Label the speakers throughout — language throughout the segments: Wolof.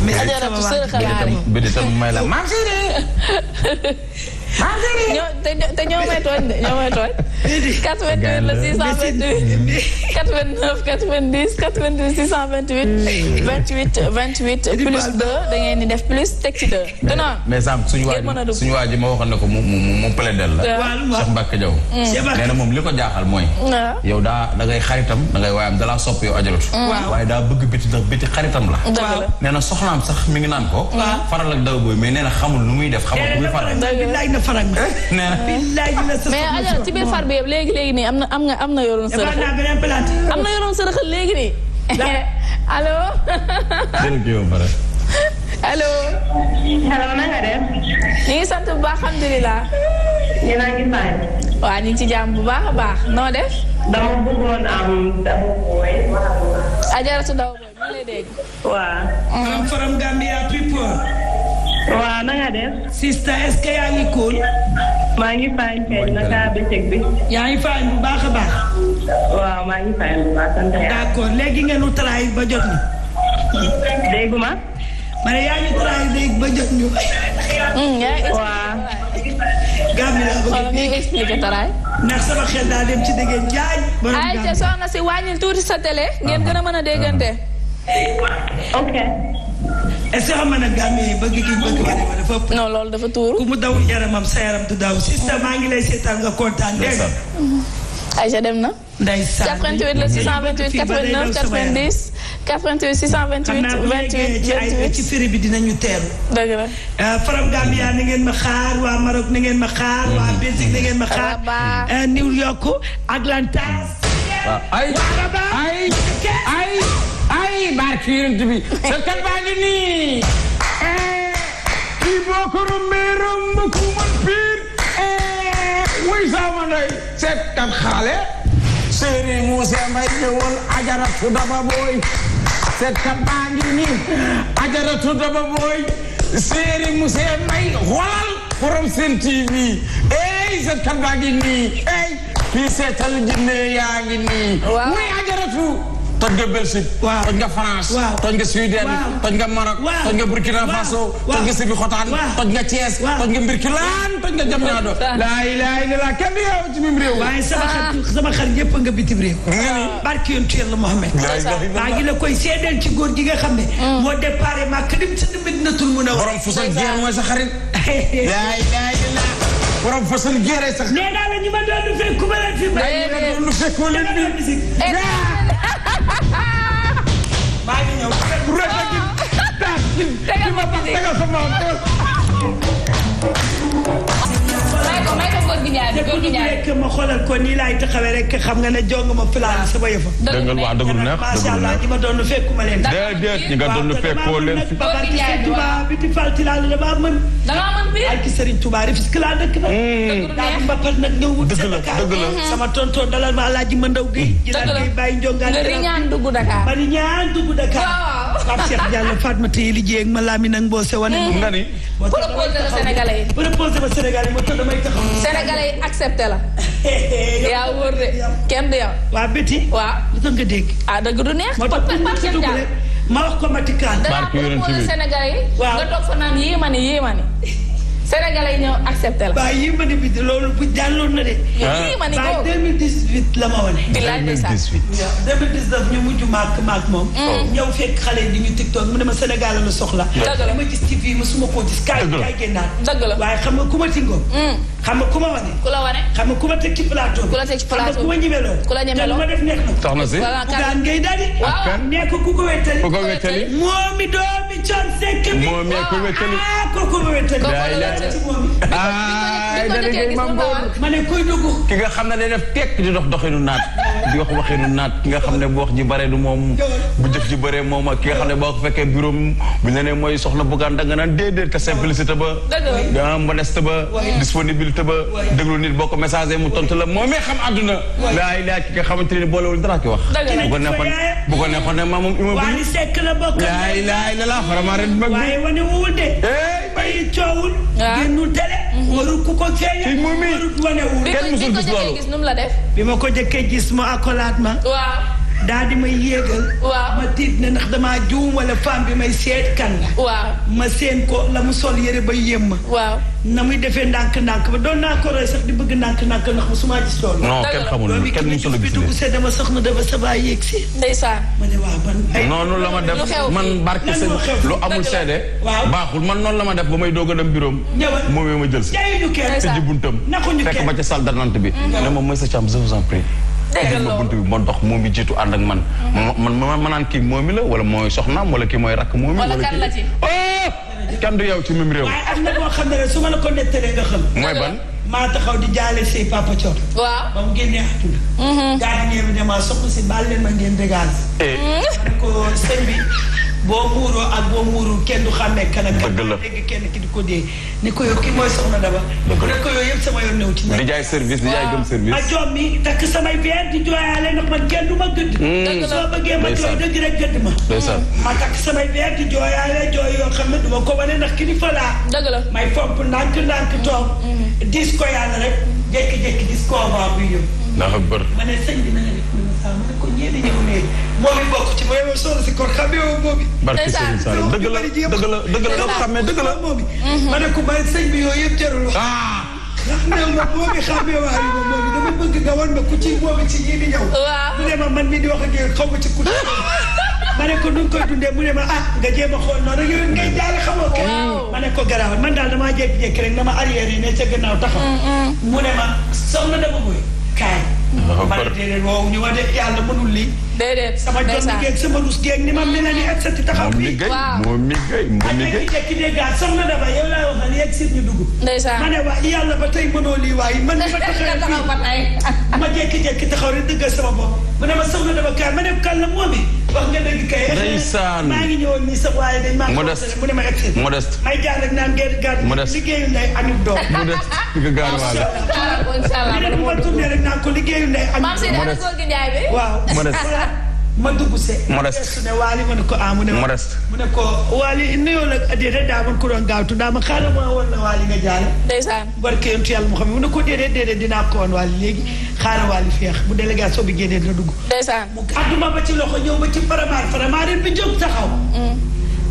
Speaker 1: mais ajaratu sërxalaale
Speaker 2: bi di tam may la maam si de maam si de
Speaker 1: te ñoo may tooñ de ñoo may tooñ 88 la 628 89 90 88 628 28 28 plus 2 da ngeen di def plus teg ci 2 du noonu
Speaker 2: mais Sam suñu waa ji ma waxoon ne ko mu plaidel la Cheikh Mbacke Diaw nee na moom li ko jaaxal mooy yow da ngay xaritam da ngay waayam dalaa sopp yow ajaratu waaye daa bëgg biti ndax biti xaritam la nee na soxnaam sax mi ngi naan ko faral ak daw booy mais nee na xamul nu muy def xamul nu muy faral
Speaker 3: billaay na faral nee na billaay na sa
Speaker 1: mais ajar ci biir far bi yëpp léegi nii am na yoroon sërëxal am na yoroon sërëxal léegi nii allo allo
Speaker 4: na nga def
Speaker 1: ñu ngi sant bu baax alhamdulilah
Speaker 4: ñu naa ngi fay
Speaker 1: waaw ñu ngi ci jàmm bu baax a baax noo def
Speaker 4: dama bëggoon am dama booy
Speaker 1: ajaratu daw booy mu lay dégg
Speaker 4: waaw
Speaker 3: from Gambia people
Speaker 4: waaw na nga def
Speaker 3: sista est-ce que yaa ngi cool
Speaker 4: maa ngi fay kay naka bëccëg bi
Speaker 3: yaa ngi fay bu baax a baax
Speaker 4: waaw maa ngi fay bu baax sant yàlla
Speaker 3: d'accord léegi ngeen u travail ba jot ni
Speaker 4: dégguma
Speaker 3: ma ne yaa ngi travail léegi ba jot ñu
Speaker 4: waaw
Speaker 3: Gambia la bëgg
Speaker 1: ñu ngi expliqué taraay
Speaker 3: ndax sama xel daa dem ci déggeen jaaj
Speaker 1: ay te soxna si wàññil tuuti sa télé ngeen gën a mën a déggante
Speaker 4: ok
Speaker 3: est-ce que xam nga nag Gambie yi bëgg gi bëgg ma dafa ëpp
Speaker 1: non loolu dafa tuuru
Speaker 3: ku mu daw yaramam sa yaram du daw sista maa ngi lay seetaan nga kontaan dégg nga
Speaker 1: Aïcha dem na
Speaker 3: ndeysaan
Speaker 1: 88 la 628 89 90 88 628 28
Speaker 3: ci firi bi dinañu teeru
Speaker 1: dëgg la
Speaker 3: Faram Gambia na ngeen ma xaar waa Maroc na ngeen ma xaar waa Belgique na ngeen ma xaar New York Atlanta
Speaker 2: ay barke yonent bi sa kat baa ngi nii kii boo ko rombee romb ku man piir wuy sama ndey seet kat xaale séeri Moussa Mbaye ñëwoon ajaratu daba booy seet kat baa ngi nii ajaratu daba booy séeri Moussa Mbaye xoolal borom Sen TV seet kat baa ngi nii kii seetal jinne yaa ngi nii wuy ajaratu toj nga Belgique toj nga France toj nga Suède toj nga Maroc toj nga Burkina Faso toj nga Sébikotane toj nga Thiès toj nga Birkelane toj nga Diamniadio laa ilaaha illallaah kenn yow ci mim réew
Speaker 3: waaye sama xar yëpp nga bitim réew barke yonent Yàlla Muhammad maa ngi la koy seedeel ci góor gi nga xam ne moo déparé Makka dem ci Madinatul Munawwara
Speaker 2: borom Foussal Guèye mooy sa xarit laa ilaaha illallaah borom Foussal Guèye sax
Speaker 3: nee naa la ñu ma doon fekk ku ma leen fi
Speaker 2: maa ngi ñëw
Speaker 3: rek ma xoolal ko nii laay taxawee rek xam nga ne jong ma filaan sama yëfa
Speaker 2: dëggal wax dëgg lu neex
Speaker 3: macha allah ñi ma doon fekkuma leen
Speaker 2: déedéet ñi nga doon fekkoo leen fi
Speaker 3: barki Sëriñ Touba bi ti falti laa dama mën ay ki Sëriñ Touba Rufisque laa dëkk na daa mbappat nag ñëw wut sa Dakar sama tonton dalal ma Alaaji Mandaw gi jëlaat gi bàyyi njongaan
Speaker 1: nga ñaan dugg Dakar
Speaker 3: ma ni ñaan dugg Dakar Pape Cheikh Diallo Fatma Teye liggéey ak ma Lamine ak Mbose wane
Speaker 2: nga ni
Speaker 1: proposé la Sénégalais yi
Speaker 3: proposé ma Sénégalais yi ma toog damay taxaw
Speaker 1: Sénégalais yi accepté la yaa wóor de kenn du yow
Speaker 3: waa Betty
Speaker 1: waaw
Speaker 3: lu tax nga dégg
Speaker 1: dëgg du neex
Speaker 3: moo tax ma wax ko Matikaan
Speaker 1: danaa proposé Sénégalais yi nga toog fa naan yéemani Sénégalais yi ñëw accepté la.
Speaker 3: waaw yii ma ne bi loolu bu jàlloon na de.
Speaker 1: yii ma ne ko
Speaker 3: 2018 la ma wane.
Speaker 2: 2018.
Speaker 3: 2019 ñu mujj maak moom. ñëw fekk xale yi di ñu TikTok mu ne ma Sénégal la soxla.
Speaker 1: dëgg la
Speaker 3: ma gis ci fii ma su ma koo gis. kaay génnaat.
Speaker 1: dëgg la
Speaker 3: waaye xam nga ku ma tingoon. xam nga ku ma wane.
Speaker 1: ku la wane.
Speaker 3: xam nga ku ma teg ci plateau.
Speaker 1: ku la teg ci plateau
Speaker 3: xam nga ku ma ñemeloo.
Speaker 1: ku la ñemeloo
Speaker 3: te lu ma def neex na.
Speaker 2: soxna si.
Speaker 3: Bougane Gueye Dany.
Speaker 1: waaw
Speaker 3: nee ko ku ko wettali.
Speaker 2: ku ko wettali.
Speaker 3: moomi doomi Thione Seck mi.
Speaker 2: moomi ko wettali.
Speaker 3: kooku ma wettali. ma ne koy dugg.
Speaker 2: ki nga xam ne day def tekk di dox doxinu naat di wax waxinu naat ki nga xam ne bu wax ji bare du moom bu jëf ji bare moom ak ki nga xam ne boo ko fekkee bureau bu ñu ne mooy soxna Bougane da nga naan déedéet te simplicité ba modeste ba disponibilité ba déglu nit boo ko message mu tontu la moomee xam àdduna laay laay ki nga xamante ne boolewul dara ki wax bu ko neexoon ne maa moom immeuble
Speaker 3: Wally Seck la bokk
Speaker 2: laay laay la vraiment ren mag
Speaker 3: waaye wane wul de bay coowul génnul télé warul ku ko feeñal warul wane wul
Speaker 2: kenn musul gis loolu
Speaker 1: gis nu mu la def
Speaker 3: bi ma ko jëkkee gis mu accolade ma
Speaker 1: waaw
Speaker 3: daal di may yéegal.
Speaker 1: waaw
Speaker 3: ma tiit ne ndax damaa juum wala femme bi may seet kan la.
Speaker 1: waaw
Speaker 3: ma seen ko la mu sol yére ba yéem ma.
Speaker 1: waaw
Speaker 3: na muy defee ndànk-ndànk ba doon naa ko roy sax di bëgg ndànk-ndànk ndax musuma gis loolu.
Speaker 5: non kenn xamul kenn musul a gis
Speaker 3: dugg see dama soxna dafa sa baay yéeg si.
Speaker 1: ndeysaan.
Speaker 3: ma ne waaw man.
Speaker 5: noonu la ma def man barke sëñ lu amul seede. baaxul man noonu la ma def ba may doog a dem bureau am. moom ma jël si. tëj buntam fekk ba ca salle d'attente bi. ne ma monsieur Thiam je vous en prie. dégg nga buntu bi ma dox moom mi jiitu ànd ak man. ma naan kii moomi la wala mooy soxnaam wala kii mooy rakk moomi.
Speaker 1: wala kan la ci.
Speaker 5: kan du yow ci même réew.
Speaker 3: waaye am na boo xam ne su ma la ko nettalee nga xam.
Speaker 5: mooy ban.
Speaker 3: maa taxaw di jaale say papa Thior.
Speaker 1: waaw
Speaker 3: ba mu génnee àdduna. gardien bi ne ma soxna si baal leen ma ngeen dégage. ma ne ko sëñ bi boo muuroo ak boo muurul kenn du xàmmee kan ak kan.
Speaker 5: dëgg la
Speaker 3: dégg kenn ki di ko dee. ni ko yow kii mooy soxna Daba. dëgg la ko yooyu yëpp sama yoon ñëw ci.
Speaker 5: di jaay service di jaay gëm service.
Speaker 3: ma joom mi takk samay verre di jooyaale ndax man kenn du ma gëdd. soo bëggee ma jooy dëgg rek gëdd ma. ma takk samay verre di jooyaale jooy yoo xam ne du ma ko wane ndax kilifa laa.
Speaker 1: dëgg la
Speaker 3: may fomp ndànk toog. dis ko yàlla rek jékki-jékki dis ko avant buy ñëw.
Speaker 5: dafa bër.
Speaker 3: ma ne sëñ bi na nga def ma ne ko ñeenti ñëw ne moom it bokk ci mooy soxla si kon xamee woo moom it.
Speaker 5: barke Sëriñ Saliou dëgg la dëgg la doo xamee dëgg la.
Speaker 3: moom it ma ne ko may sëñ bi yooyu yëpp jarul wax. ndax néew ma moom it xamee waa yi moom it dama bëgg nga wan ma ku ci moom it ci ñii di ñëw.
Speaker 1: waaw
Speaker 3: mu ne ma man mii di wax ak yow xaw ma ci ku ci ma ne ko nu ngi koy dundee mu ne ma nga jéem a xool noonu rek yow ngay jaale xamoo kenn. ma ne ko garaawal man daal damaa jékki-jékki rek dama arrière yi ne ca gannaaw taxaw. mu ne ma soxna Daba Boye kaay. ma ne déedéet woowu ñu wane yàlla mënul lii.
Speaker 1: déedéet
Speaker 3: sama jom géeg sama rus géeg ni ma mel ni et cetera taxaw fii.
Speaker 5: moom mi gay
Speaker 3: jékki-jékki déggaat soxna Daba yow laa waxal yegg si ñu dugg.
Speaker 1: ndeysaan
Speaker 3: ma ne waa yàlla ba tey mënoo lii waaye man ma taxawee fii ma jékki-jékki taxaw rek dëggal sama bopp. mu ne ma soxna Daba kaay ma ne kan la moom it wax nga dëgg kay.
Speaker 5: ndeysaan
Speaker 3: maa ngi ñëwoon nii sax waaye dañ maa
Speaker 5: modeste
Speaker 3: mu ne ma egg si.
Speaker 5: modeste
Speaker 3: may jaar rek naan ngeen gàddu.
Speaker 5: modeste
Speaker 3: liggéeyu ndey añub doom.
Speaker 5: modeste nga gaaru waale.
Speaker 3: bu ma tourné rek naan ko liggéeyu ndey añub doom.
Speaker 1: maam si daal góor gi Njaay bi.
Speaker 3: waaw
Speaker 5: modeste.
Speaker 3: ma dugg see.
Speaker 5: modeste
Speaker 3: ne Waly ma ne ko mu ne.
Speaker 5: modeste.
Speaker 3: mu ne ko Waly nuyoo la déedéet daa man ko doon gaawtu daa ma xaaral ma woon la Waly nga jaale.
Speaker 1: ndeysaan.
Speaker 3: barke yontu yàlla mu xam ne mu ne ko déedéet dinaa ko woon Waly léegi xaaral Waly feex bu délégation bi génnee dina dugg.
Speaker 1: ndeysaan.
Speaker 3: mu àdduma ba ci loxo ñëw ba ci faramaar bi jóg taxaw.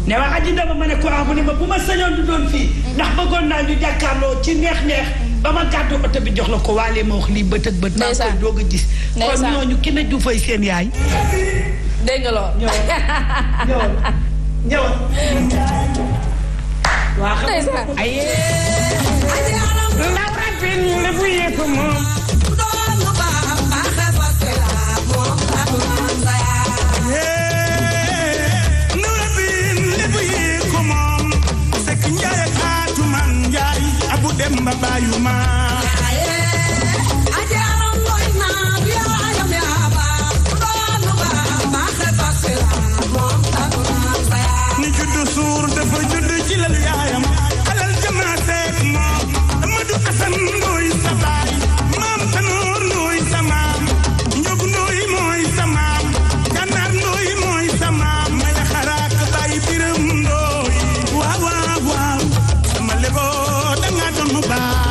Speaker 3: ne ma aji Daba ma ne ko mu ne ma bu ma sañoon du doon fii. ndax bëggoon naa ñu jàkkaarloo ci neex-neex. ba ma gàddu oto bi jox la ko Waly ma wax lii bët ak bët. maa koy doog a gis. kon ñooñu ki na ju fay seen yaay.
Speaker 1: dégg nga lool.
Speaker 3: ñëwal. waa xam
Speaker 1: ndeysaan.
Speaker 2: ndaw rafet la bu yeeku moom. Demba Bayuma ni juddu suur dafa juddu ci lalu yaayam alal jamaa seet moom Amadou Assane Ndoye sa baay maam Tanoor Ndoye sa maam Njob Ndoye mooy sa maam Gànnaar Ndoye mooy sa maam may xaraak baay Biram Ndoye waaw waaw waaw sama lebo danga doon mu baax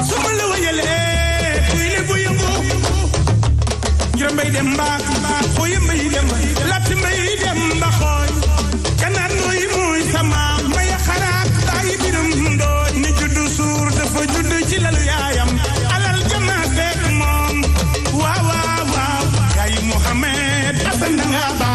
Speaker 2: Suma la
Speaker 6: demba xoy mbay demba lat mbay demba xoy kanan noy moy sama may xaraat ay biram ndooy ni juddu suur dafa judd ci lalu yaayam alal jama fek moom waaw waaw waaw kay Mohamed asan nga ba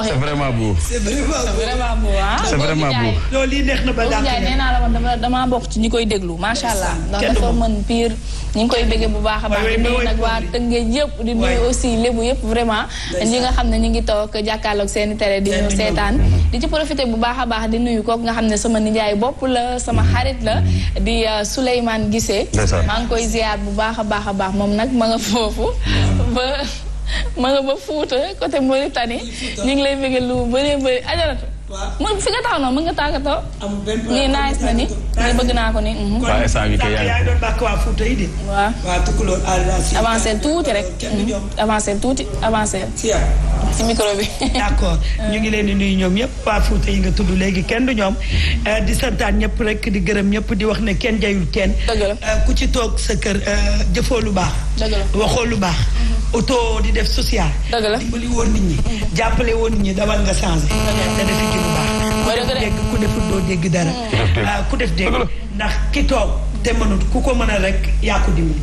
Speaker 5: c'est vraiment beau.
Speaker 3: C'est vraiment beau
Speaker 1: ah.
Speaker 5: C'est vraiment beau.
Speaker 3: loolu lii neex na ba dàq.
Speaker 1: nee naa la man damaa bokk ci ñi koy déglu macha allah. ndax dafa mën pire ñi ngi koy bëggee bu baax a baax. di nuyu nag waa Tëngéej yëpp di nuyu aussi lébu yëpp vraiment. ñi nga xam ne ñu ngi toog jàkkaarloog seeni télé di ñu seetaan. di ci profité bu baax a baax di nuyu kooku nga xam ne sama nijaay bopp la sama xarit la di Souleymane Gissé. maa ngi koy ziar bu baax a baax moom nag ma nga foofu ba. ma nga ba Fuuta côté Mauritanie ñu ngi lay bëgg lu bëree bëri ajaratu moom fi nga taxaw noonu mën nga tàggatoo nii nice na ni nii bëgg naa ko ni
Speaker 5: waaw instant bi kay
Speaker 3: yaa doon bàkk waa Fuuta yi de waaw tukkuloo
Speaker 1: avancé tuuti rek avancé ci micro bi
Speaker 3: d'accord ñu ngi leen di nuyu ñoom ñëpp waa Fuuta yi nga tudd léegi kenn du ñoom di santaan ñëpp rek di gërëm ñëpp di wax ne kenn jayul kenn ku ci toog sa kër jëfoo lu baax waxoo lu baax auto di def social dimbali woon nit ñi jàppale woon nit ñi dawal nga changé te defi ci lu baax ku deful doo dégg dara ku def dégg ndax ki toog te mënut ku ko mën a rek yaa ko dimbali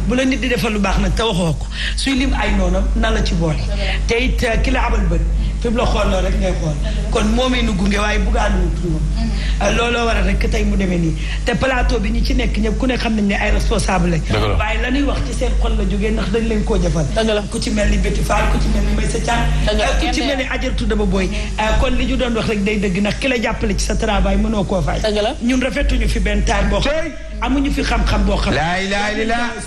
Speaker 3: bu la nit di defal lu baax nag te waxoo ko suy lim ay noonam na la ci boole te it ki la abal bët fi mu la xool loolu rek ngay xool kon moomee nu gunge waaye buggaanu tuuma looloo waral rek tey mu demee nii te plateau bi ñi ci nekk ñëpp ku ne xam nañ ne ay responsable lañ waaye la ñuy wax ci seen xol la jógee ndax dañ leen koo jëfal ku ci mel ni Betty Fall ku ci mel ni Maysa Thiam ku ci mel ni Adjaratou Daba Boy kon li ñu doon wax rek day dëgg ndax ki la jàppale ci sa travail mënoo koo fay ñun rafetuñu fi benn taar boo xam amuñu fi xam-xam boo xam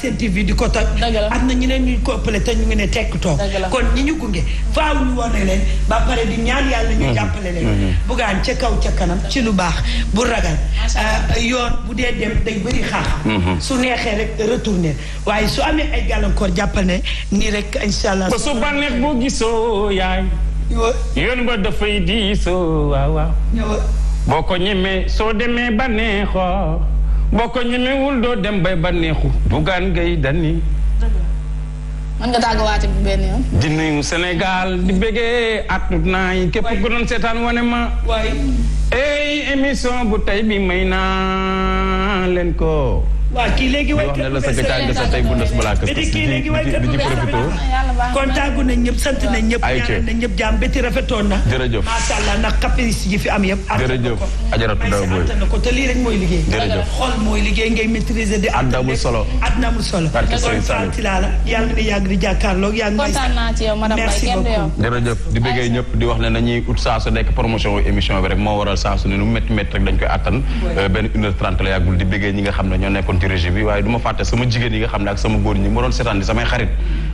Speaker 3: seen TV di ko toj am na ñeneen ñu ko ëppale te ñu ngi ne tekk toog kon ñi ñu gunge faaw ñu wane leen ba pare di ñaan yàlla ñu jàppale leen bugaan ca kaw ca kanam ci lu baax bu ragal yoon bu dee dem day bëri xaaxam su neexee rek retourner waaye su amee ay gàllankoor jàppal ne nii rek incha allah
Speaker 2: ba su bànneex boo gisoo yaay yoon ba dafay diisoo waaw boo ko ñemee soo demee bànneexoo boo ko ñemewul doo dem bay bànneexu Bougane Gueye Dany
Speaker 1: mën nga tàggawaate bu benn yoon
Speaker 2: di nuyu Sénégal di bëggee àdduna yi képp ku doon seetaan wane ma ey émission bu tey bi may naa leen ko
Speaker 3: waaw kii léegi waykat
Speaker 5: la sa gëtaay nga sa tey bu ndes balaa kës
Speaker 3: kii léegi waykat
Speaker 5: di ci profité
Speaker 3: kon tàggu nañ ñëpp sant nañ ñëpp ñaan nañ ñëpp jàmm Betty rafetoon na
Speaker 5: jërëjëf
Speaker 3: macha allah ndax caprice yi fi am yëpp
Speaker 5: jërëjëf Adjaratou Daba Boy
Speaker 3: na ko te lii rek mooy liggéey
Speaker 5: jërëjëf
Speaker 3: xool mooy liggéey ngay maîtriser di
Speaker 5: àddina amul solo
Speaker 3: àddina amul solo kon Fatou la yàlla na yàgg di jàkkaarloog yaa ngi
Speaker 1: kontaan naa ci yow madame Baye kenn du yow
Speaker 5: jërëjëf di bëggee ñëpp di wax ne nañuy ut saa su nekk promotion émission bi rek moo waral saa su ne nu métti métti rek dañ koy attan benn 1h30 la yàggul di bëggee ñi nga xam ne ñoo nekkoon ci régie bi waaye du ma fàtte sama jigéen yi nga xam ne ak sama góor ñi ma doon seetaan di samay xarit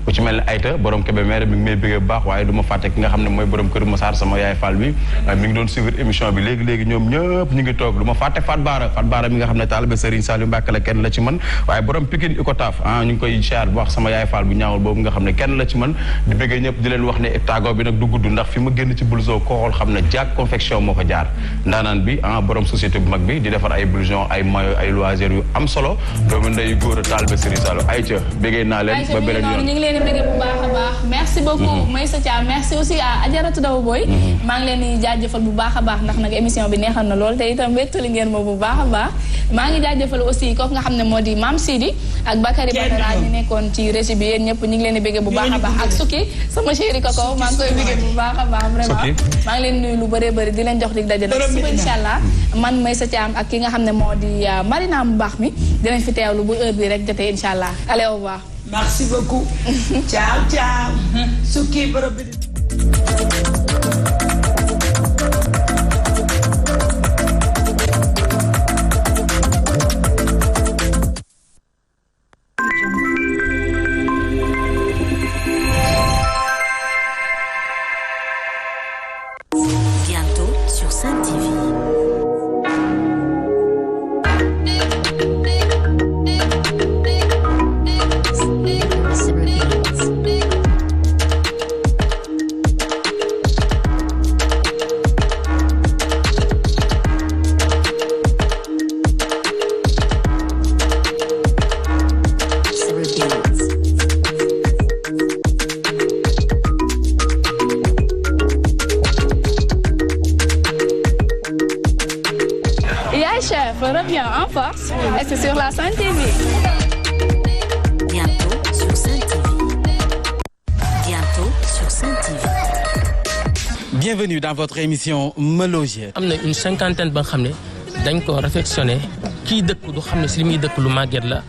Speaker 5: ku ci mel ne Ayta borom Kébémer mi ngi may bëggee bu baax waaye du ma fàtte ki nga xam ne mooy borom Kër Massar sama yaay Fall bi mi ngi doon suivre émission bi léegi ñoom ñëpp ñu ngi toog du ma fàtte Fat Baara mi nga xam ne taalibe Serigne Saliou Mbacke la kenn la ci man waaye borom Pikine Icotaf ñu ngi koy siyaar bu wax sama yaay Fall bu ñaawul boobu nga xam ne kenn la ci man di bëggee ñëpp di leen wax ne tàggoo bi nag du gudd ndax fi ma génn ci blouson koo xool xam ne Diack confection moo ko jaar ndaanaan bi borom société bu mag bi di defar ay blouson ay maillot ay loisirs yu am solo doomu ndeyu góor a taalibe Serigne Saliou ayca bëggee naa leen ba beneen yoon
Speaker 1: ñu ngi leen di bëggee bu baax a baax merci beaucoup Meissa Thiam merci aussi à Adjaratou Daw Boy maa ngi leen di jaajëfal bu baax a baax ndax nag émission bi neexal na lool te itam wéttali ngeen ma bu baax a baax maa ngi jaajëfal aussi kooku nga xam ne moo di Mame Sidi ak Bakary Badara ñu nekkoon ci régie bi yéen ñëpp ñu ngi leen di bëggee bu baax a baax ak Suki sama chéri Koko maa ngi koy bëggee bu baax a baax vraiment maa ngi leen nuyu lu bëree bëri di leen jox dig daje nag suba inshallah man Meissa Thiam ak ki nga xam ne moo di Marina mu baax mi dinañ fi teewlu bu heure bi rek jotee inshallah allez au revoir
Speaker 3: merci beaucoup ciao ciao Suki borom bi
Speaker 7: Bientôt sur Sen TV.
Speaker 1: Reviens en force et c'est sur la Sen TV.
Speaker 7: Bientôt sur Sen TV. Bientôt sur Sen TV.
Speaker 8: Bienvenue dans votre émission Me Loger.
Speaker 9: am na une cinquantaine ba nga xam ne dañ ko réfectionné kii dëkk du xam ne si li muy dëkk lu màgget la.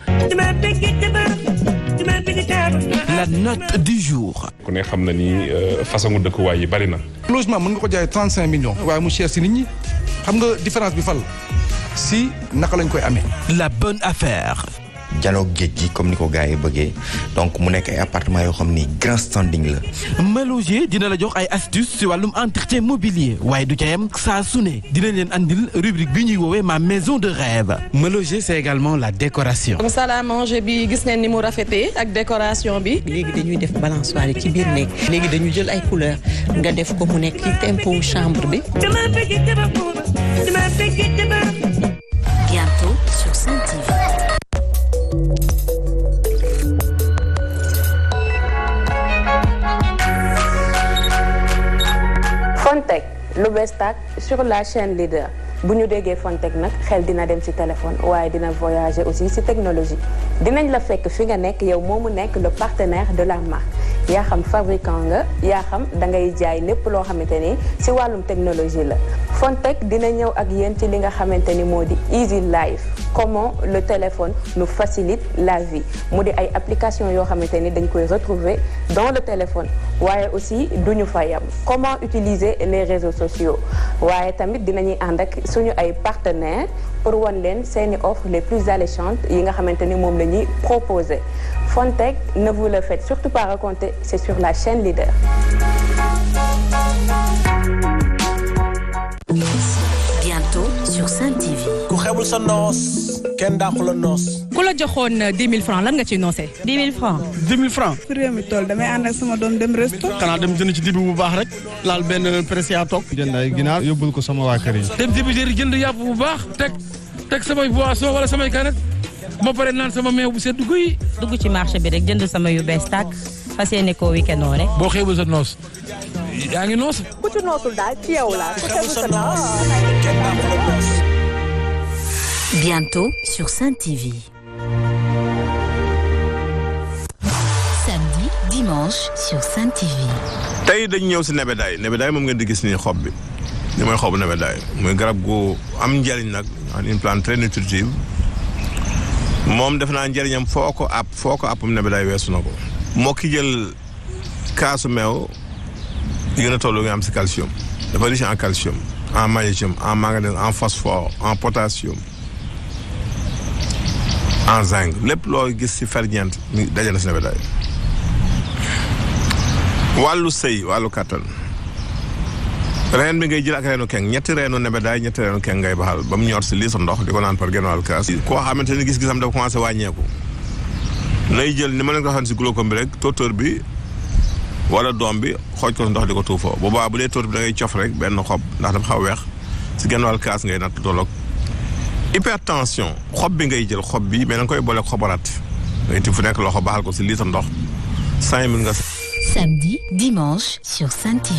Speaker 8: La note du jour.
Speaker 10: ku ne xam na ni façon dëkkuwaay yi bari na.
Speaker 11: logement mën nga ko jaay 35 millions. waaye mu cher si nit ñi xam nga différence bi fal si naka lañ koy amee.
Speaker 8: La bonne affaire.
Speaker 12: Dialogue géej gi comme ni ko gars yi bëggee donc mu nekk ay appartement yoo xam ni grand standing la.
Speaker 8: Me Loger dina la jox ay astuces si wàllum entretien mobilier waaye du ca yem saa su ne dinañ leen andil rubrique bi ñuy woowee ma maison de rêve. Me Loger c'est également la décoration.
Speaker 13: comme salle à manger bi gis ngeen ni mu rafetee ak décoration bi.
Speaker 14: léegi dañuy def balançoire ci biir néeg léegi dañu jël ay couleurs nga def ko mu nekk ci tempo chambre bi.
Speaker 7: Bientôt sur Sen TV.
Speaker 15: Fontec lu bees tàkk sur la chaîne leader bu ñu déggee Fontec nag xel dina dem ci téléphone waaye dina voyager aussi ci technologie dinañ la fekk fi nga nekk yow moomu nekk le partenaire de la marque yaa xam fabricant nga yaa xam da ngay jaay lépp loo xamante ni ci wàllum technologie la Fontec dina ñëw ak yéen ci li nga xamante ni moo di Easy Life comment le téléphone nous facilite la vie mu di ay application yoo xamante ni dañ koy retrouver dans le téléphone waaye aussi duñu fa yam comment utiliser les réseaux sociaux waaye tamit dinañuy ànd ak suñu ay partenaires pour wan leen seeni offres les plus alléchantes yi nga xamante ni moom la ñuy proposer Fontec ne vous le faites surtout pas raconter c'est sur la chaîne leader.
Speaker 7: Bientôt sur Sen TV.
Speaker 16: ku xewul sa noos kenn dàqu la noos.
Speaker 17: ku la joxoon 10 000 francs lan nga ciy noosee.
Speaker 18: 10 000 francs.
Speaker 19: 10 000 francs. fu réew mi toll damay ànd ak sama doom dem resto.
Speaker 20: xanaa dem jënd ci dibi bu baax rek laal benn pressia toog.
Speaker 21: jënd ay ginaar yóbbul ko sama waa kër yi.
Speaker 22: dem débiteri jënd yàpp bu baax teg samay boisson wala samay kanet ma pare naan sama meew bu sedd guy.
Speaker 18: dugg ci marché bi rek jënd sama yu bees tàkk fas yéene koo week-end rek.
Speaker 22: boo xeebul sa noos yaa ngi noos.
Speaker 23: ku ci noosul daal ci yow la. ku xeebul sa noos.
Speaker 7: Bientôt sur Sen TV. Samedi, dimanche sur Sen TV.
Speaker 24: tey dañu ñëw si nebedaay nebedaay moom ngeen di gis nii xob bi li mooy xobu nebedaay muy garab gu am njëriñ nag une plante très nutritive moom def naa njëriñam foo ko appam nebedaay weesu na ko. moo ki jël kaasu meew yi gën a toll nga am si calcium dafa riche en calcium en magnésium en manganèse en phosphore en potassium en zinc lépp loo gis si ferñeent mi daje na si nebedaay wàllu sëy wàllu kàttan reen bi ngay jël ak reenu keng ñetti reenu nebedaay ñetti reenu keng ngay baxal ba mu ñor si lii sa ndox di ko naan par genn wàll kaas. koo xamante ni gis-gisam dafa commencé wàññeeku nay jël ni ma leen ko waxee si glaucome bi rek tóotóor bi wala doom bi xooj ko ndox di ko tuufoo boobaa bu dee tóotóor bi da ngay cof rek benn xob ndax dafa xaw weex si genn wàll kaas ngay natt tolloog. hypertension xob bi ngay jël xob bi mais da nga koy boole xobaraat ngay ti fu nekk loxo baxal ko si lii sa ndox 5 minutes nga.
Speaker 7: Samedi, dimanche sur Sen TV.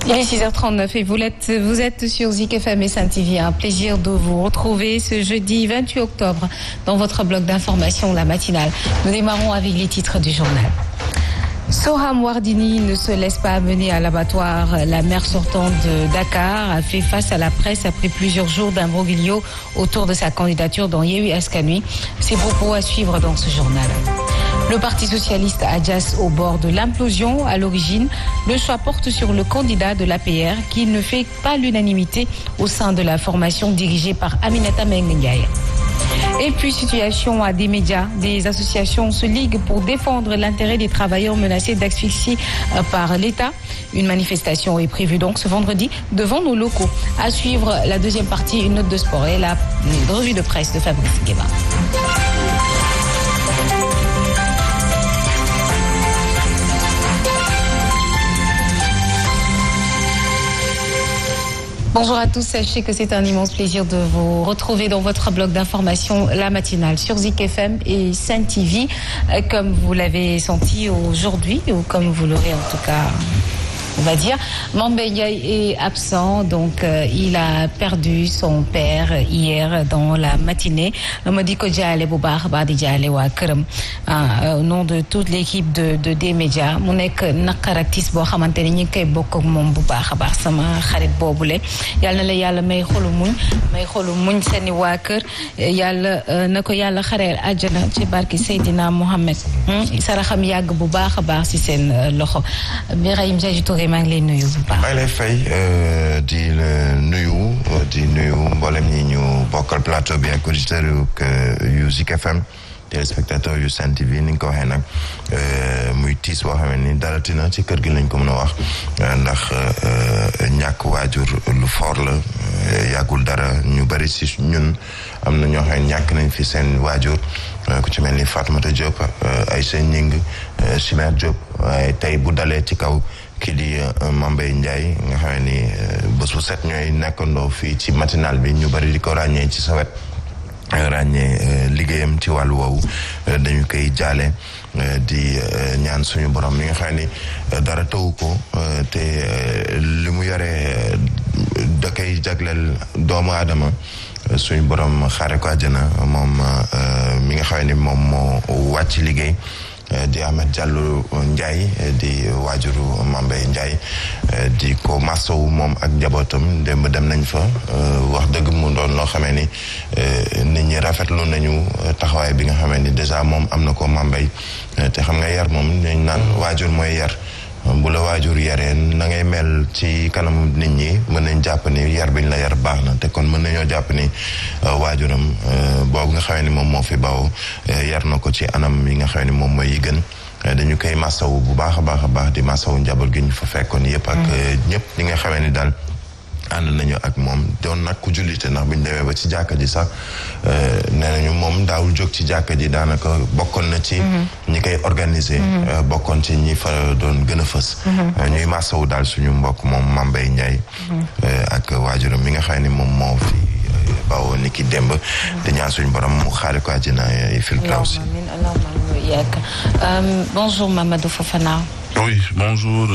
Speaker 2: Il est 6h39 et vous êtes sur Zik FM et Sen TV. Un plaisir de vous retrouver ce jeudi 28 octobre dans votre bloc d'information, la matinale. Nous démarrons avec les titres du journal. Soham Wardini ne se laisse pas amener à l'abattoir. La maire sortante de Dakar a fait face à la presse après plusieurs jours d'imbroglio autour de sa candidature dans Yewwi Askan Wi. Ses propos à suivre dans ce journal. Le Parti socialiste adjace au bord de l'implosion. À l'origine, le choix porte sur le candidat de l'APR qui ne fait pas l'unanimité au sein de la formation dirigée par Aminata Mbengue Ndiaye. Et puis, situation à des médias. Des associations se liguent pour défendre l'intérêt des travailleurs menacés d'asphyxie par l'État. Une manifestation est prévue donc ce vendredi devant nos locaux. À suivre la deuxième partie, une note de sport et la revue de presse de Fabrice Guéba. Bonjour à tous, sachez que c'est un immense plaisir de vous retrouver dans votre bloc d'information, la matinale sur Zik FM et Sen TV. Comme vous l'avez senti aujourd'hui, ou comme vous l'aurez en tout cas, on va dire, Mame Mbaye Ndiaye est absent, donc il a perdu son père hier dans la matinée. Ma di ko jaale bu baax baax di jaale waa këram au nom de toute l'équipe de des médias mu nekk naqar ak tiis boo xamante ni ñu ngi koy bokk ak moom bu baax a baax sama xarit boobule yàlla na la yàlla may xolu muñ seeni waa kër yàlla na ko yàlla xareel àjjana ci barki Seydina Mohamed saraxam yàgg bu baax a baax ci seen loxo. Birahim Diadji Touré maa ngi lay nuyu bu baax.
Speaker 12: maa ngi lay fay di la nuyu mboolem ñi ñu bokkal plateau bi ak auditeurs yu Zik FM téléspectateurs yu Sen TV ni nga ko waxee nag muy tiis boo xam ne ni dalatina ci kër gi lañ ko mën a wax ndax ñàkk waajur lu fort la yàggul dara ñu bari si ñun am na ñoo xam ne ñàkk nañ fi seen waajur ku ci mel ni Fatoumata Diop Aïssa Ñing Chimère Diop waaye tey bu dalee ci kaw kii di Mame Mbaye Ndiaye nga xam ni bés bu set ñooy nekkandoo fii ci matinal bi ñu bari di ko ràññee ci sa wet ràññee liggéeyam ci wàllu woowu dañu koy jaale di ñaan suñu borom mi nga xam ni dara tawu ko te li mu yore da koy jagleel doomu aadama suñu borom xaare ko àjjana moom mi nga xam ni moom moo wàcc liggéey di Ahmed Diallo Ndiaye di waajuru Mame Mbaye Ndiaye di ko masawu moom ak njabootam démb dem nañ fa wax dëgg mu doon loo xamee ni nit ñi rafetlu nañu taxawaay bi nga xamee ni déjà moom am na ko Mame Mbaye te xam nga yar moom dañ naan waajur mooy yar bu la waajur yaree na ngay mel ci kanamu nit ñi mën nañ jàpp ni yar biñ la yar baax na te kon mën nañoo jàpp ni waajuram boobu nga xamee ni moom moo fi bawoo yar na ko ci anam yi nga xamee ni moom mooy yi gën dañu koy masawu bu baax a baax di masawu njaboot gi ñu fa fekkoon yëpp ak ñëpp ñi nga xamee ni daal ànd nañu ak moom doon nag ku jullite ndax bu ñu demee ba ci jàkka ji sax nee nañu moom daawul jóg ci jàkka ji daanaka bokkoon na ci ñi koy organiser bokkoon ci ñi fa doon gën a fës ñuy masawu daal suñu mbokk moom Mame Mbaye Ndiaye ak waajuram mi nga xam ne moom moo fi bawoo ni ki démb di ñaan suñu borom mu xaare ko àjjana firdawsi.
Speaker 2: Bonjour Mamadou Fofana.
Speaker 4: Oui, bonjour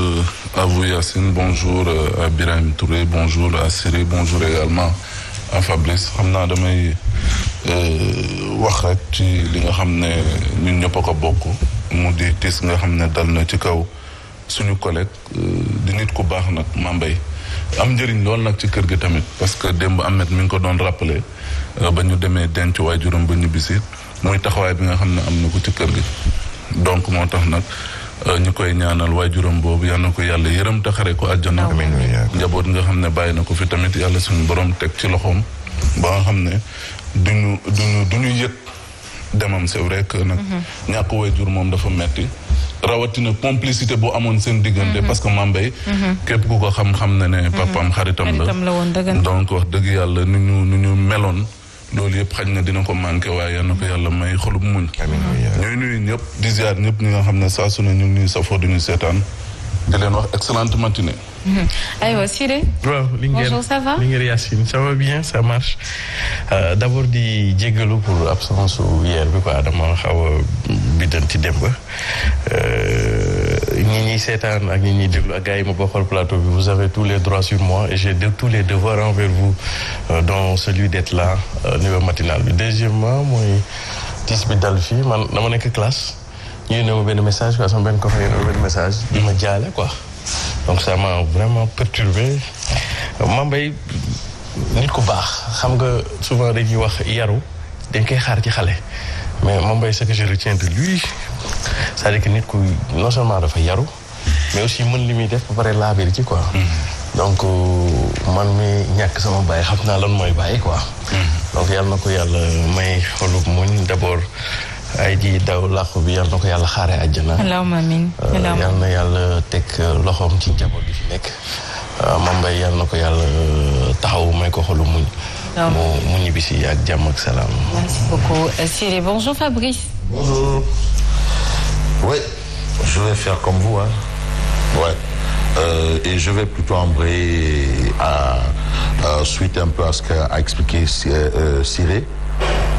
Speaker 4: à vous Yacine, bonjour à Birahim Touré, bonjour à Siré, bonjour également à Fabrice. xam naa damay wax rek ci li nga xam ne ñun ñëpp a ko bokk mu di tiis nga xam ne dal na ci kaw suñu collègue di nit ku baax nag Mame Mbaye am njëriñ lool nag ci kër gi tamit parce que démb Ahmed mi ngi ko doon rappelé ba ñu demee denc waajuram ba ñibbisi muy taxawaay bi nga xam ne am na ko ci kër gi donc moo tax nag ñu koy ñaanal waajuram boobu yal na ko yàlla yërëm te xare ko àjjana. njaboot nga xam ne bàyyi na ko fi tamit yàlla suñu borom teg ci loxoom ba nga xam ne duñu yëg demam c'est vrai que nag ñàkk waajur moom dafa metti rawatina complicité bu amoon seen diggante parce que Mambay képp ku ko xam-xam na ne papaam xaritam la donc wax dëgg yàlla nu ñu meloon loolu yëpp xañ na dina ko manqué waaye yal na ko yàlla may xolub muñ ñuy nuyu ñëpp di ziar ñëpp ñi nga xam ne saa su ne ñu ngi nuyu safoo duñu seetaan di leen wax excellente matinée.
Speaker 2: Aywa Siré.
Speaker 1: Waaw
Speaker 2: bonjour ça va.
Speaker 1: Linguère Yacine ça va bien ça marche d'abord di jéggalu pour absence hier bi quoi dama xaw a biddanti démb ñi ñuy seetaan ak ñi ñuy déglu ak gars yi ma bokkal plateau bi vous avez tous les droits sur moi et j'ai tous les devoirs envers vous dont celui d'être là niveau matinal bi. Deuxièmement mooy tiis bi dal fii man dama nekk classe ñu ne ma benn message quoi sama benn copain yi benn message di ma jaale quoi. Donc ça m'a vraiment perturbé Mambay nit ku baax xam nga souvent dañuy wax yaru dañ koy xaar ci xale mais Mambay ce que je retiens de lui c'est-à-dire que nit ku non seulement dafa yaru mais aussi mën li muy def ba pare laabir ci quoi. Donc man mi ñàkk sama baay xam naa lan mooy baay quoi. Donc yàlla na ko yàlla may xolub muñ d'abord. ay ji daw làqu bi yal na ko yàlla xaaree àjjana.
Speaker 2: allahumma amiin
Speaker 1: yal na yàlla teg loxoom ci njaboot bi fi nekk. Mambay yal na ko yàlla taxaw may ko xolu muñ. mu ñibbisi ak jàmm ak salaam.
Speaker 2: merci beaucoup Siré. Bonjour Fabrice.
Speaker 3: Bonjour. Oui, je vais faire comme vous hein. Ouais. Et je vais plutôt embrayer suite un peu à ce qu'a expliqué Siré.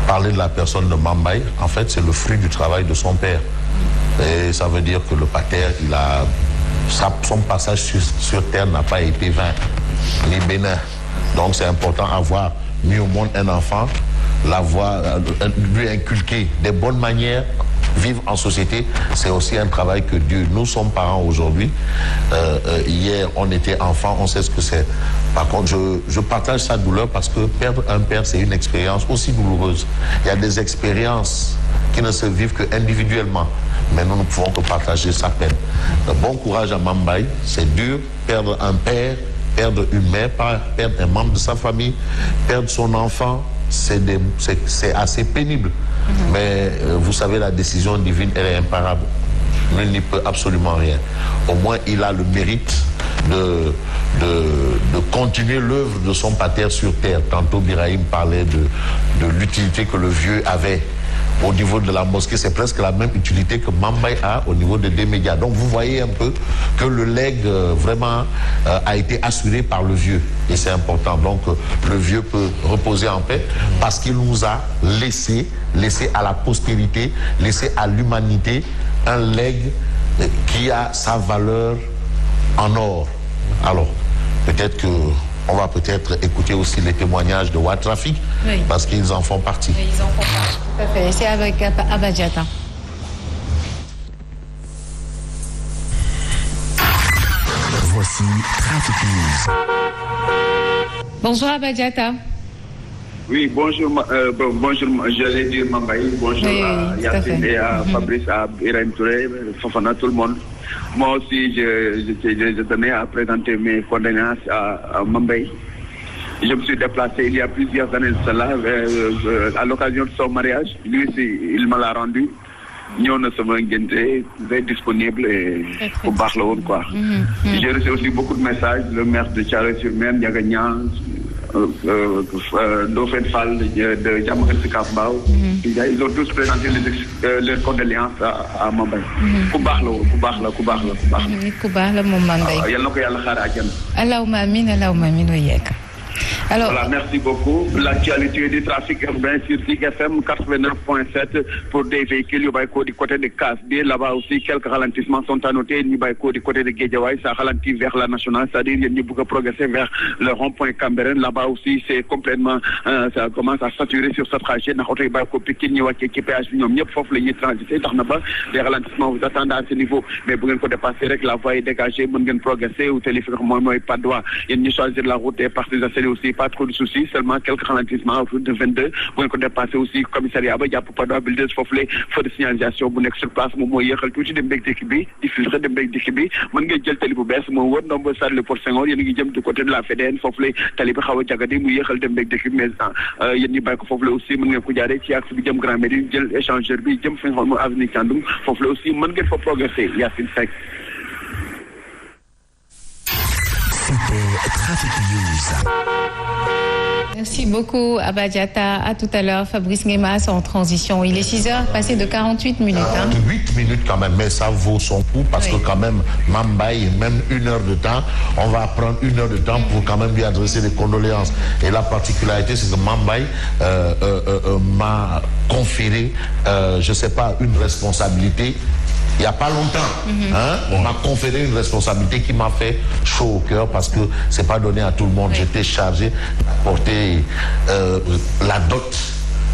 Speaker 3: Parler de la personne de Mambay, en fait, c'est le fruit du travail de son père. Et ça veut dire que le pater, son passage sur terre n'a pas été vain, ni bénin. Donc c'est important avoir mis au monde un enfant, lui inculquer des bonnes manières, vivre en société, c'est aussi un travail que Dieu. Nous sommes parents aujourd'hui. Hier, on était enfants, on sait ce que c'est. Par contre, je partage sa douleur parce que perdre un père, c'est une expérience aussi douloureuse. Il y a des expériences qui ne se vivent que individuellement. Mais nous ne pouvons que partager sa peine. Bon courage à Mambay. C'est dur, perdre un père, perdre une mère, perdre un membre de sa famille, perdre son enfant. C'est assez pénible. Mais vous savez, la décision divine, elle est imparable. Nul n'y peut absolument rien. Au moins, il a le mérite de continuer l'œuvre de son pater sur terre. Tantôt, Birahim parlait de l'utilité que le vieux avait au niveau de la mosquée. C'est presque la même utilité que Mambay a au niveau des médias. Donc, vous voyez un peu que le legs vraiment a été assuré par le vieux. Et c'est important. Donc, le vieux peut reposer en paix parce qu'il nous a laissé à la postérité, laissé à l'humanité un legs qui a sa valeur en or. Alors, peut-être que on va peut-être écouter aussi les témoignages de Ouattarafiq, oui, parce qu'ils en font partie.
Speaker 2: Oui, ils en font partie, tout à fait. C'est avec Abba Diatta.
Speaker 5: Voici Trafic News.
Speaker 2: Bonjour Abba Diatta.
Speaker 6: Oui, bonjour, j'allais dire Mambay, bonjour oui, à Yacine et à Fabrice, à Birahim Touré, Fofana, tout le monde. Moi aussi, je tenais à présenter mes condoléances à Mambay. Je me suis déplacé il y a plusieurs années de cela, à l'occasion de son mariage. Lui, il me l'a rendu. Nous sommes très disponibles et au Barlow, quoi. J'ai reçu aussi beaucoup de messages, le maire de Thiaroye-sur-Mer, Diagagnan, Dauphin Fall de Diamaguène Sicap Mbao. Ils ont tous présenté leurs condoléances à Mambay.
Speaker 2: Allahumma amin, Allahumma amin wa iyaka. Alors,
Speaker 6: voilà, merci beaucoup. L'actualité du trafic urbain sur Zik FM 89.7 pour des véhicules du côté de Kasbé. Là-bas aussi, quelques ralentissements sont à noter. Du côté de Guédiawaye, ça ralentit vers la nationale, c'est-à-dire il y a progresser vers le rond-point Cambérène. Là-bas aussi, c'est complètement, ça commence à saturer sur ce trajet. Les ralentissements vous attendent à ce niveau. Mais vous pouvez dépasser avec la voie est dégagée, vous pouvez progresser ou téléphoner pas droit. Il y a choisir la route et partir de tali aussi pas trop de soucis seulement quelques ralentissements autour de 22 bu ngeen ko dépassé aussi commissariat ba jàpp Padoa Buldeuse foofu le feu de signalisation bu nekk sur place moom mooy yéexal tuuti dem beeg dikk bi di filtre dem beeg dikk bi mën ngay jël tali bu bees moo wër ndombo stade Léopold Senghor yéen a ngi jëm du côté de la FEDEN foofu le tali bi xaw a jagadi mu yéexal dem beeg dikk bi mais yéen ñi bàyyi ko foofu le aussi mën ngeen ko jaaree ci axe bi jëm Grand Médine jël échangeur bi jëm fi nga xam ne avenue Thiandoum foofu le aussi mën ngeen fa progresser Yacine Seck.
Speaker 5: C'était Trafic News.
Speaker 2: Merci beaucoup Abba Diatta. À tout à l'heure, Fabrice Nguemas en transition. Il est 6h, passé de 48 minutes.
Speaker 3: 48 minutes quand même, mais ça vaut son coup parce que quand même, Mambaye, même 1 heure de temps, on va prendre 1 heure de temps pour quand même lui adresser des condoléances. Et la particularité, c'est que Mambaye m'a conféré, je ne sais pas, une responsabilité. Il n'y a pas longtemps, on m'a conféré une responsabilité qui m'a fait chaud au cœur parce que c'est pas donné à tout le monde. J'étais chargé d'apporter la dot.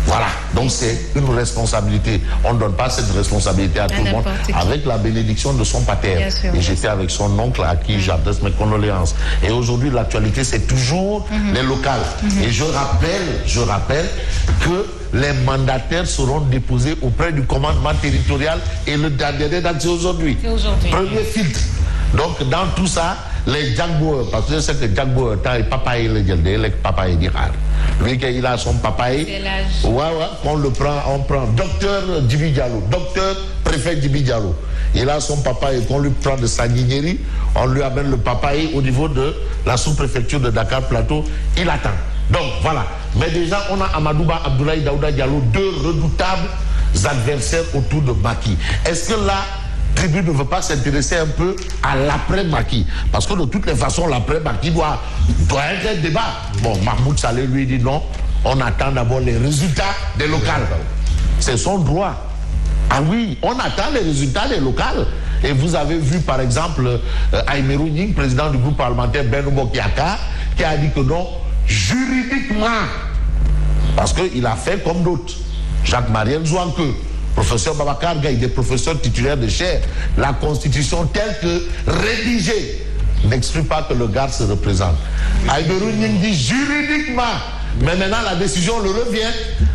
Speaker 3: Voilà, donc c'est une responsabilité. On ne donne pas cette responsabilité à tout le monde avec la bénédiction de son pater. Et j'étais avec son oncle à qui j'adresse mes condoléances. Et aujourd'hui, l'actualité, c'est toujours les locales. Et je rappelle que les mandataires seront déposés auprès du commandement territorial et le dernier date, c'est aujourd'hui. Premier filtre. Donc, dans tout ça, les Jagboers, parce que je sais que Jagboer, il papaye le gelde, le papaye d'Irar. Lui, il a son papaye. On le prend, on prend docteur Djibi Diallo, docteur préfet Djibi Diallo. Il a son papaye qu'on lui prend de Sanguinieri, on lui amène le papaye au niveau de la sous-préfecture de Dakar Plateau, il attend. Donc voilà. Mais déjà, on a Amadouba Abdoulaye Daouda Diallo, 2 redoutables adversaires autour de Macky. Est-ce que là, Tribune ne veut pas s'intéresser un peu à l'après-Macky? Parce que de toutes les façons, l'après-Macky doit être un débat. Bon, Mahmoud Saleh lui dit non, on attend d'abord les résultats des locales. C'est son droit. Ah oui, on attend les résultats des locales. Et vous avez vu par exemple Aïmerou Nying, président du groupe parlementaire Benno Bokk Yakaar, qui a dit que non, juridiquement, parce qu'il a fait comme d'autres. Jacques-Mariel Zouanke, professeur Babacar Gaye, des professeurs titulaires de chaire, la constitution telle que rédigée n'exclut pas que le gars se représente. Aïmerou Nying dit juridiquement, mais maintenant la décision le revient.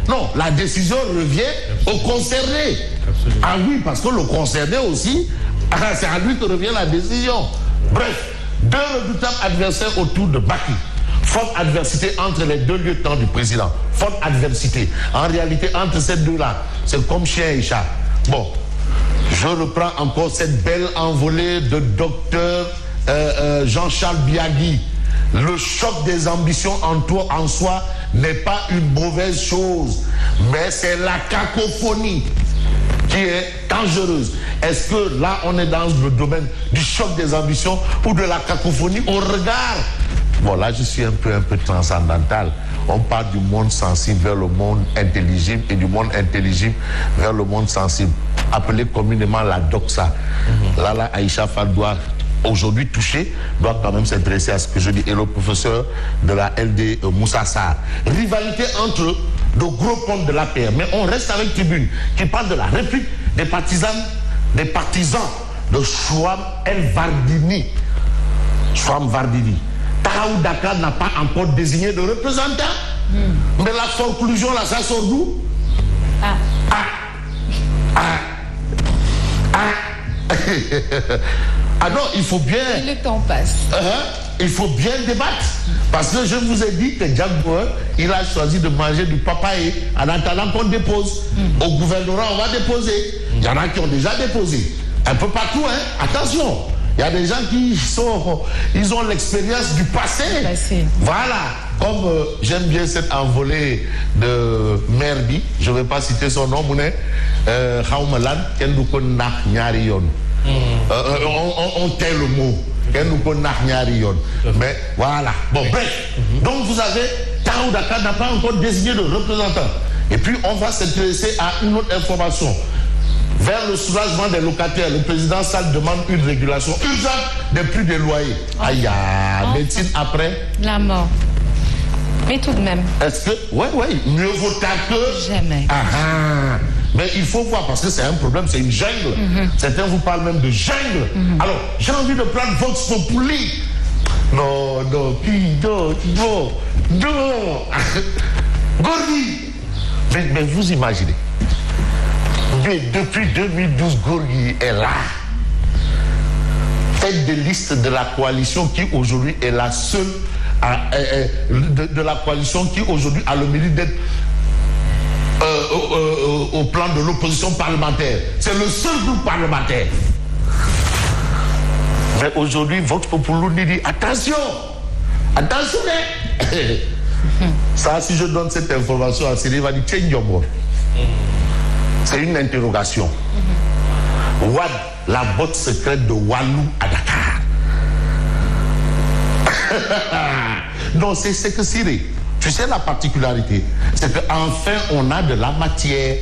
Speaker 3: Non, la décision revient au concerné. Absolument. Ah oui, parce que le concerné aussi, c'est à lui que revient la décision. Bref, 2 redoutables adversaires autour de Macky. Forte adversité entre les 2 lieutenants du président. Forte adversité. En réalité, entre ces deux-là, c'est comme chien et chat. Bon, je reprends encore cette belle envolée de docteur Jean-Charles Biagui. Le choc des ambitions en soi n'est pas une mauvaise chose, mais c'est la cacophonie qui est dangereuse. Est-ce que là, on est dans le domaine du choc des ambitions ou de la cacophonie au regard? Bon, là, je suis un peu transcendantal. On part du monde sensible vers le monde intelligible et du monde intelligible vers le monde sensible. Appelé communément la doxa. Là, Aïcha Fall doit aujourd'hui touché, doit quand même s'intéresser à ce que je dis. Et le professeur de la LD, Moussa Sarr. Rivalité entre de gros ponts de l'APR. Mais on reste avec Tribune, qui parle de la République des partisans de Chouam El Vardini. Chouam Vardini. Tahaou Dakar n'a pas encore désigné de représentant. Mais la conclusion, là, ça sort d'où? Ah non, il faut bien...
Speaker 2: Et le temps passe.
Speaker 3: Il faut bien débattre. Parce que je vous ai dit que Jack Bauer, il a choisi de manger du papaye en attendant qu'on dépose. Au gouvernement, on va déposer. Il y en a qui ont déjà déposé. Un peu partout, hein. Attention. Il y a des gens ils ont l'expérience du passé. Voilà. Comme j'aime bien cette envolée de Merbi, je ne vais pas citer son nom, on tait le mot. Mais voilà. Bon, bref. Donc vous avez Tahaou Dakar n'a pas encore désigné de représentant. Et puis on va s'intéresser à une autre information. Vers le soulagement des locataires, le président Sall demande une régulation urgente des prix des loyers. Aïe, médecine après
Speaker 2: la mort. Mais tout de même.
Speaker 3: Est-ce que, oui, mieux vaut tard que
Speaker 2: jamais.
Speaker 3: Mais il faut voir, parce que c'est un problème, c'est une jungle. Certains vous parlent même de jungle. Alors, j'ai envie de prendre Vox Populi. Non, Non. Gorgui. Mais vous imaginez. Mais depuis 2012, Gorgui est là. Tête de liste de la coalition qui aujourd'hui est la seule de la coalition qui aujourd'hui a le mérite d'être au plan de l'opposition parlementaire. C'est le seul groupe parlementaire. Mais aujourd'hui, Vox Populi dit attention, attention. Ça, si je donne cette information à Cyril, il va dire tiens, Diombo. C'est une interrogation. Wad, la botte secrète de Walou à Dakar. Non, c'est que Cyril, tu sais la particularité, c'est qu'enfin on a de la matière.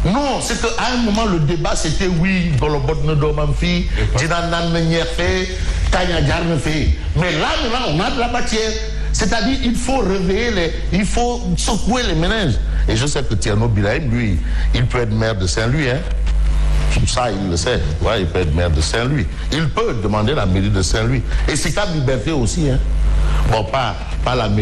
Speaker 3: Non, c'est qu'à un moment le débat c'était oui, Golobot ne doit fi, Dinanan ne fait, Kanyagar ne fait. Mais là maintenant on a de la matière. C'est-à-dire il faut réveiller il faut secouer les méninges. Et je sais que Tierno Birahim, lui, il peut être maire de Saint-Louis, hein. Ça, il le sait. Ouais, il peut être maire de Saint-Louis. Il peut demander la mairie de Saint-Louis. Et Sika Liberté aussi, hein. Bon, pas la mairie.